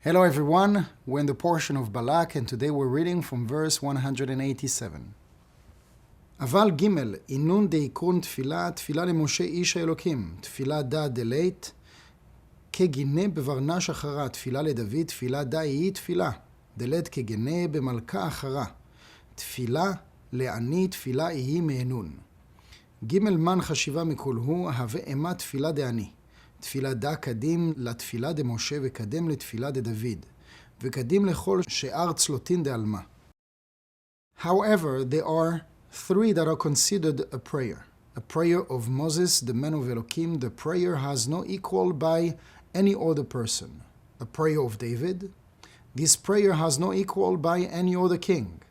Hello everyone, we're in the portion of Balak and today we're reading from verse 187. אבל ג' אינון דעיקרון תפילה, תפילה למשה איש האלוקים, תפילה דה דלית, כגינה בברנש אחרה, תפילה לדוד, תפילה דה היא תפילה, דלית כגינה במלכה אחרה, תפילה לעני, תפילה היא מאנון. ג' מן חשיבה מכל הוא, הווה אימה תפילה דעני. תפילה דה קדים לתפילה דמשה וקדם לתפילה דדוד, וקדים לכל שאר צלוטין דעלמה. However, there are three that are considered a prayer. A prayer of Moses, the man of Elohim. The prayer has no equal by any other person. A prayer of David. This prayer has no equal by any other king.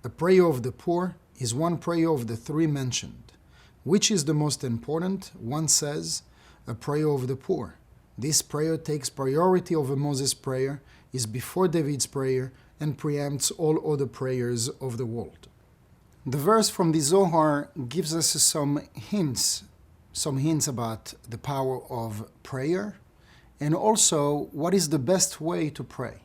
A prayer of the poor is one prayer of the three mentioned. Which is the most important? One says, a prayer of the poor. This prayer takes priority over Moses' prayer, is before David's prayer, and preempts all other prayers of the world. The verse from the Zohar gives us some hints about the power of prayer, and also what is the best way to pray.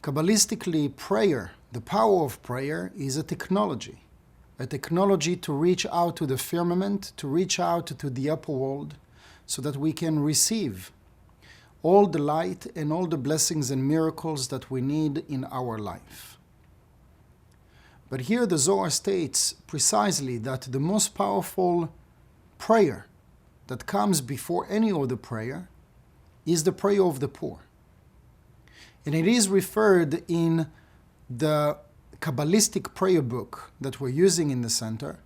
Kabbalistically, prayer, the power of prayer, is a technology to reach out to the firmament, to reach out to the upper world, so that we can receive all the light and all the blessings and miracles that we need in our life. But here the Zohar states precisely that the most powerful prayer that comes before any other prayer is the prayer of the poor. And it is referred in the Kabbalistic prayer book that we're using in the center.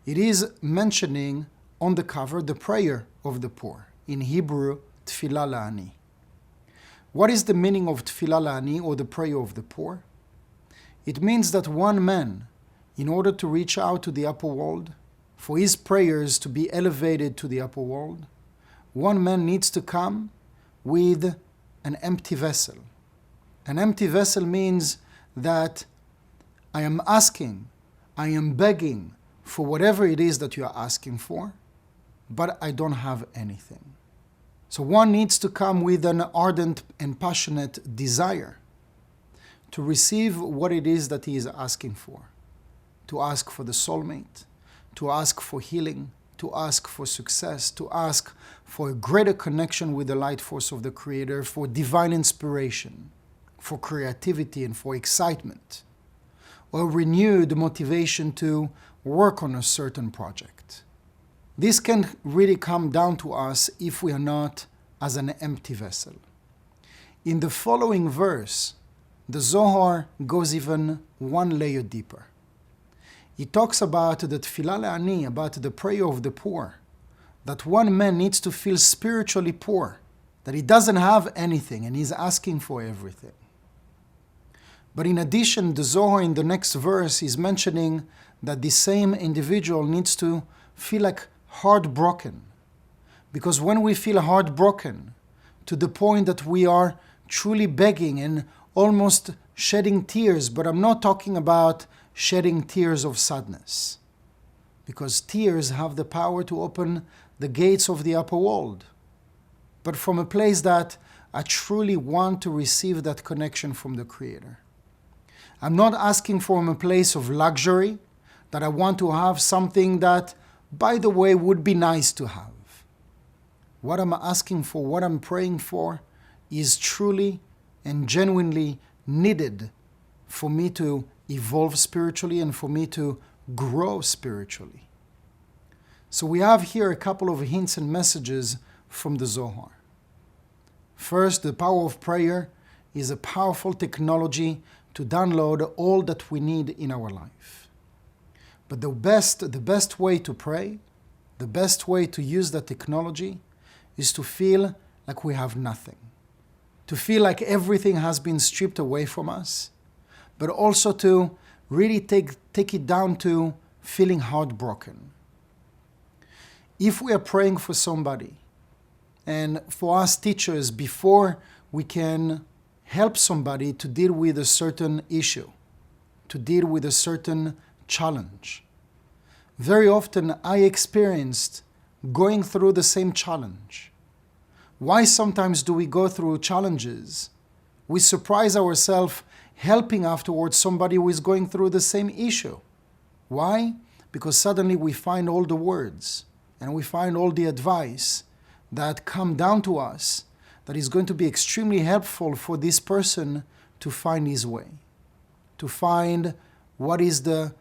It is mentioning on the cover the prayer of the poor. In Hebrew, tfilah la'ani. What is the meaning of tfilah la'ani, or the prayer of the poor? It means that one man, in order to reach out to the upper world, for his prayers to be elevated to the upper world, one man needs to come with an empty vessel. An empty vessel means that I am asking, I am begging for whatever it is that you are asking for, but I don't have anything. So one needs to come with an ardent and passionate desire to receive what it is that he is asking for. To ask for the soulmate, to ask for healing, to ask for success, to ask for a greater connection with the light force of the Creator, for divine inspiration, for creativity and for excitement, or renewed motivation to work on a certain project. This can really come down to us if we are not as an empty vessel. In the following verse, the Zohar goes even one layer deeper. It talks about the tfilah le'ani, about the prayer of the poor, that one man needs to feel spiritually poor, that he doesn't have anything and he's asking for everything. But in addition, the Zohar in the next verse is mentioning that the same individual needs to feel like heartbroken. Because when we feel heartbroken, to the point that we are truly begging and almost shedding tears, but I'm not talking about shedding tears of sadness, because tears have the power to open the gates of the upper world, but from a place that I truly want to receive that connection from the Creator. I'm not asking from a place of luxury, that I want to have something that, by the way, would be nice to have. What I'm asking for, what I'm praying for, is truly and genuinely needed for me to evolve spiritually and for me to grow spiritually. So we have here a couple of hints and messages from the Zohar. First, the power of prayer is a powerful technology to download all that we need in our life. But the best way to pray, the best way to use that technology, is to feel like we have nothing. To feel like everything has been stripped away from us, but also to really take it down to feeling heartbroken. If we are praying for somebody, and for us teachers, before we can help somebody to deal with a certain issue, to deal with a certain challenge, very often I experienced going through the same challenge, Why sometimes do we go through challenges? We surprise ourselves helping afterwards somebody who is going through the same issue. Why? Because suddenly we find all the words and we find all the advice that come down to us that is going to be extremely helpful for this person to find his way, to find what is the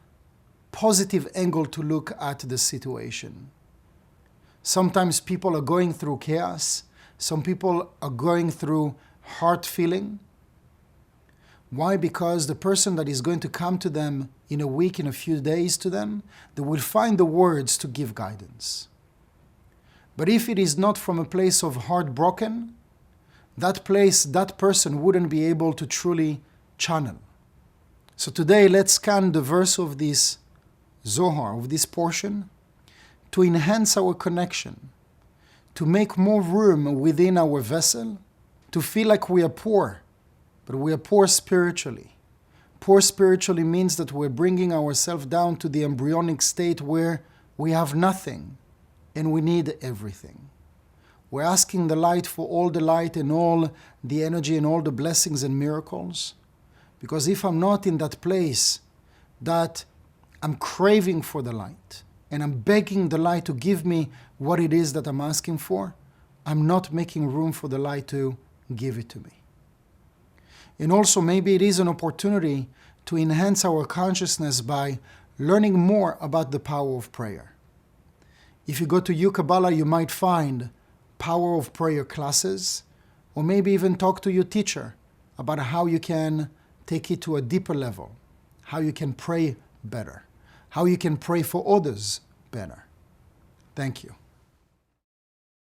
positive angle to look at the situation. Sometimes people are going through chaos. Some people are going through hard feeling. Why? Because the person that is going to come to them in a week, in a few days to them, they will find the words to give guidance. But if it is not from a place of heartbroken, that person wouldn't be able to truly channel. So today, let's scan the verse of this Zohar, of this portion, to enhance our connection, to make more room within our vessel, to feel like we are poor, but we are poor spiritually. Poor spiritually means that we're bringing ourselves down to the embryonic state where we have nothing and we need everything. We're asking the light for all the light and all the energy and all the blessings and miracles. Because if I'm not in that place that I'm craving for the light and I'm begging the light to give me what it is that I'm asking for, I'm not making room for the light to give it to me. And also maybe it is an opportunity to enhance our consciousness by learning more about the power of prayer. If you go to Kabbalah, you might find power of prayer classes, or maybe even talk to your teacher about how you can take it to a deeper level, how you can pray better, how you can pray for others better. Thank you.